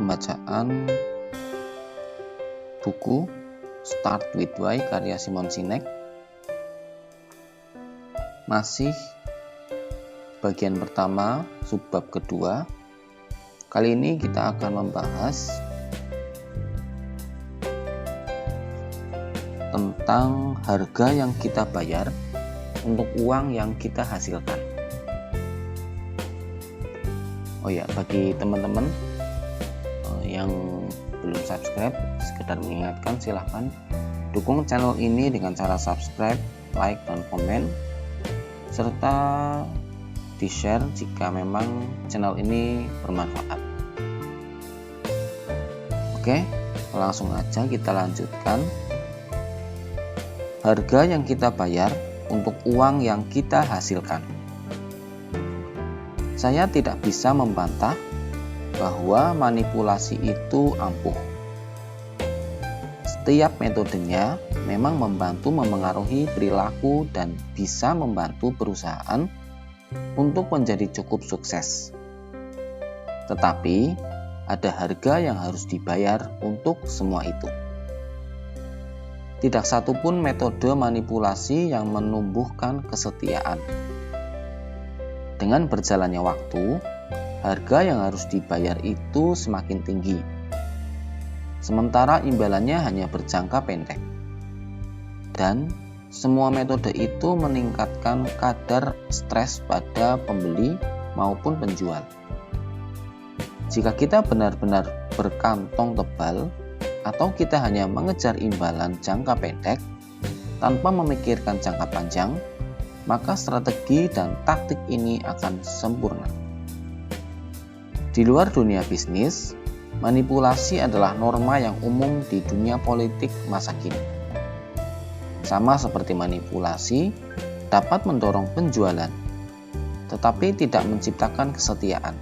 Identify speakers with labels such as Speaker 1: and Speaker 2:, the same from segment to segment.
Speaker 1: pembacaan buku Start with Why karya Simon Sinek. Masih bagian pertama, subbab kedua. Kali ini kita akan membahas tentang harga yang kita bayar untuk uang yang kita hasilkan. Oh ya, bagi teman-teman yang belum subscribe, sekedar mengingatkan, silahkan dukung channel ini dengan cara subscribe, like, dan komen, serta di-share jika memang channel ini bermanfaat. Oke, langsung aja kita lanjutkan. Harga yang kita bayar untuk uang yang kita hasilkan. Saya tidak bisa membantah bahwa manipulasi itu ampuh. Setiap metodenya memang membantu memengaruhi perilaku dan bisa membantu perusahaan untuk menjadi cukup sukses. Tetapi, ada harga yang harus dibayar untuk semua itu. Tidak satupun metode manipulasi yang menumbuhkan kesetiaan. Dengan berjalannya waktu, harga yang harus dibayar itu semakin tinggi. Sementara imbalannya hanya berjangka pendek. Dan semua metode itu meningkatkan kadar stres pada pembeli maupun penjual. Jika kita benar-benar berkantong tebal atau kita hanya mengejar imbalan jangka pendek tanpa memikirkan jangka panjang, maka strategi dan taktik ini akan sempurna. Di luar dunia bisnis, manipulasi adalah norma yang umum di dunia politik masa kini. Sama seperti manipulasi dapat mendorong penjualan, tetapi tidak menciptakan kesetiaan.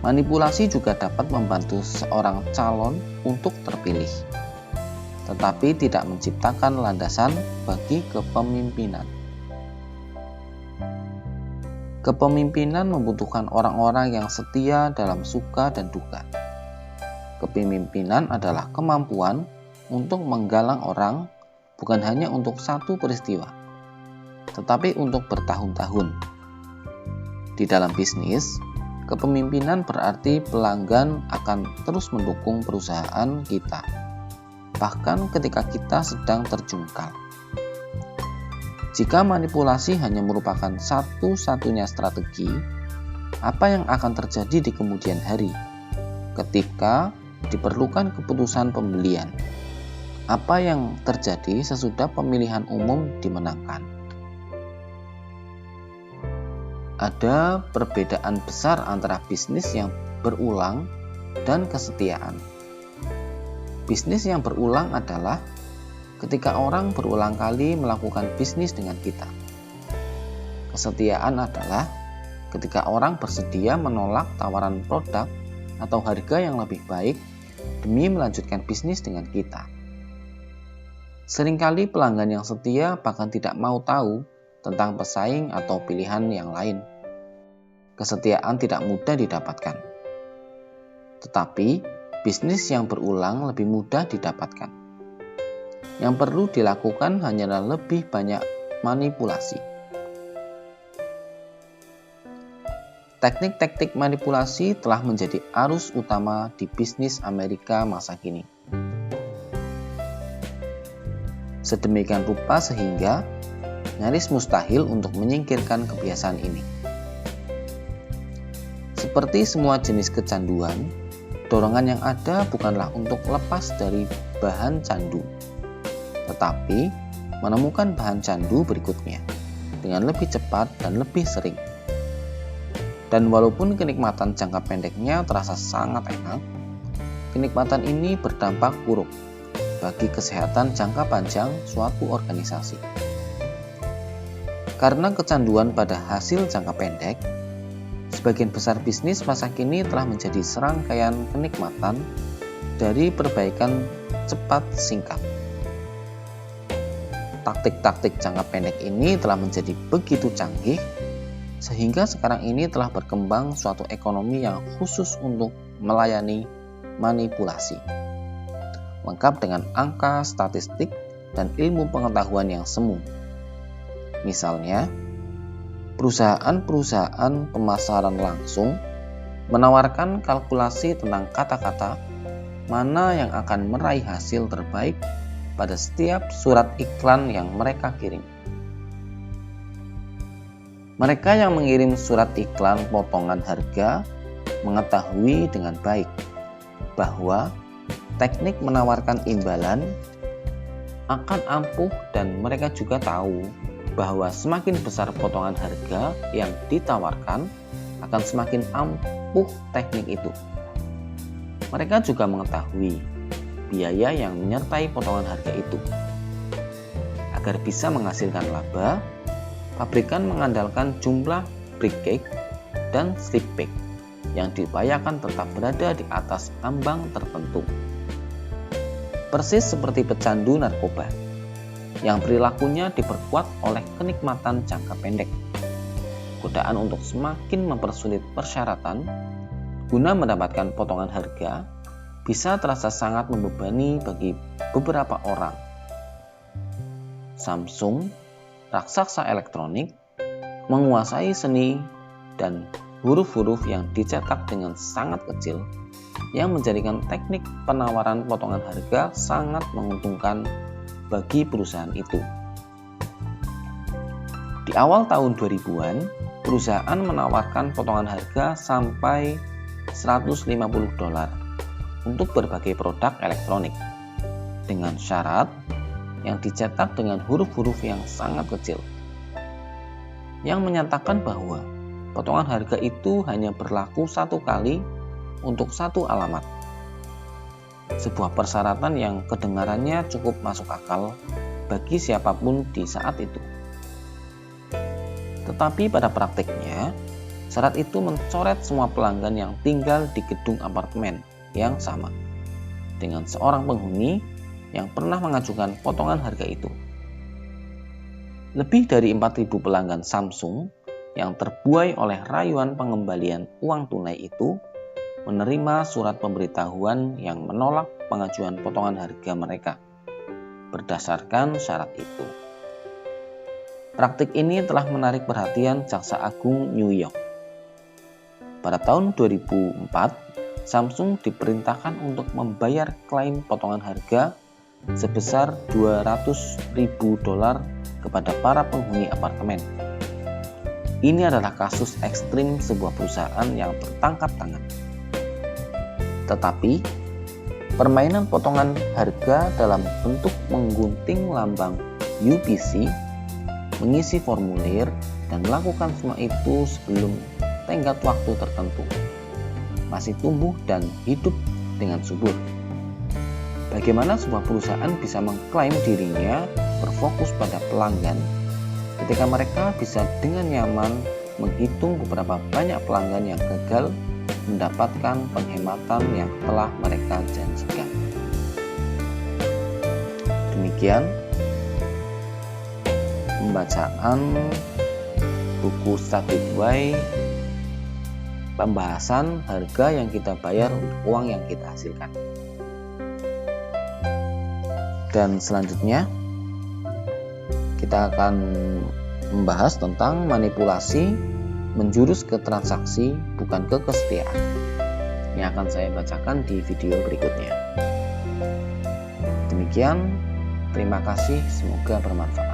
Speaker 1: Manipulasi juga dapat membantu seorang calon untuk terpilih, tetapi tidak menciptakan landasan bagi kepemimpinan. Kepemimpinan membutuhkan orang-orang yang setia dalam suka dan duka. Kepemimpinan adalah kemampuan untuk menggalang orang bukan hanya untuk satu peristiwa, tetapi untuk bertahun-tahun. Di dalam bisnis, kepemimpinan berarti pelanggan akan terus mendukung perusahaan kita, bahkan ketika kita sedang terjungkal. Jika manipulasi hanya merupakan satu-satunya strategi, apa yang akan terjadi di kemudian hari ketika diperlukan keputusan pembelian? Apa yang terjadi sesudah pemilihan umum dimenangkan? Ada perbedaan besar antara bisnis yang berulang dan kesetiaan. Bisnis yang berulang adalah ketika orang berulang kali melakukan bisnis dengan kita. Kesetiaan adalah ketika orang bersedia menolak tawaran produk atau harga yang lebih baik demi melanjutkan bisnis dengan kita. Seringkali pelanggan yang setia bahkan tidak mau tahu tentang pesaing atau pilihan yang lain. Kesetiaan tidak mudah didapatkan. Tetapi, bisnis yang berulang lebih mudah didapatkan. Yang perlu dilakukan hanyalah lebih banyak manipulasi. Teknik-teknik manipulasi telah menjadi arus utama di bisnis Amerika masa kini. Sedemikian rupa sehingga nyaris mustahil untuk menyingkirkan kebiasaan ini. Seperti semua jenis kecanduan, dorongan yang ada bukanlah untuk lepas dari bahan candu, tetapi menemukan bahan candu berikutnya dengan lebih cepat dan lebih sering. Dan walaupun kenikmatan jangka pendeknya terasa sangat enak, kenikmatan ini berdampak buruk bagi kesehatan jangka panjang suatu organisasi. Karena kecanduan pada hasil jangka pendek, sebagian besar bisnis masa kini telah menjadi serangkaian kenikmatan dari perbaikan cepat singkat. Taktik-taktik jangka pendek ini telah menjadi begitu canggih Sehingga sekarang ini telah berkembang suatu ekonomi yang khusus untuk melayani manipulasi, lengkap dengan angka, statistik, dan ilmu pengetahuan yang semu. Misalnya, perusahaan-perusahaan pemasaran langsung menawarkan kalkulasi tentang kata-kata mana yang akan meraih hasil terbaik pada setiap surat iklan yang mereka kirim. Mereka yang mengirim surat iklan potongan harga mengetahui dengan baik bahwa teknik menawarkan imbalan akan ampuh, dan mereka juga tahu bahwa semakin besar potongan harga yang ditawarkan akan semakin ampuh teknik itu. Mereka juga mengetahui biaya yang menyertai potongan harga itu. Agar bisa menghasilkan laba, pabrikan mengandalkan jumlah brick cake dan slip cake yang diupayakan tetap berada di atas ambang tertentu. Persis seperti pecandu narkoba yang perilakunya diperkuat oleh kenikmatan jangka pendek. Godaan untuk semakin mempersulit persyaratan guna mendapatkan potongan harga bisa terasa sangat membebani bagi beberapa orang. Samsung, raksasa elektronik, menguasai seni dan huruf-huruf yang dicetak dengan sangat kecil, yang menjadikan teknik penawaran potongan harga sangat menguntungkan bagi perusahaan itu. Di awal tahun 2000-an, perusahaan menawarkan potongan harga sampai $150 untuk berbagai produk elektronik dengan syarat yang dicetak dengan huruf-huruf yang sangat kecil, yang menyatakan bahwa potongan harga itu hanya berlaku satu kali untuk satu alamat. Sebuah persyaratan yang kedengarannya cukup masuk akal bagi siapapun di saat itu. Tetapi pada praktiknya, syarat itu mencoret semua pelanggan yang tinggal di gedung apartemen yang sama dengan seorang penghuni yang pernah mengajukan potongan harga itu. Lebih dari 4.000 pelanggan Samsung yang terbuai oleh rayuan pengembalian uang tunai itu menerima surat pemberitahuan yang menolak pengajuan potongan harga mereka berdasarkan syarat itu. Praktik ini telah menarik perhatian Jaksa Agung New York. Pada tahun 2004, Samsung diperintahkan untuk membayar klaim potongan harga sebesar $200.000 kepada para penghuni apartemen. Ini adalah kasus ekstrim sebuah perusahaan yang tertangkap tangan. Tetapi, permainan potongan harga dalam bentuk menggunting lambang UPC, mengisi formulir, dan melakukan semua itu sebelum tenggat waktu tertentu, masih tumbuh dan hidup dengan subur. Bagaimana sebuah perusahaan bisa mengklaim dirinya berfokus pada pelanggan ketika mereka bisa dengan nyaman menghitung beberapa banyak pelanggan yang gagal mendapatkan penghematan yang telah mereka janjikan. Demikian pembacaan buku Study Why, pembahasan harga yang kita bayar untuk uang yang kita hasilkan. Dan selanjutnya kita akan membahas tentang manipulasi menjurus ke transaksi bukan ke kesetiaan, yang akan saya bacakan di video berikutnya. Demikian, terima kasih, semoga bermanfaat.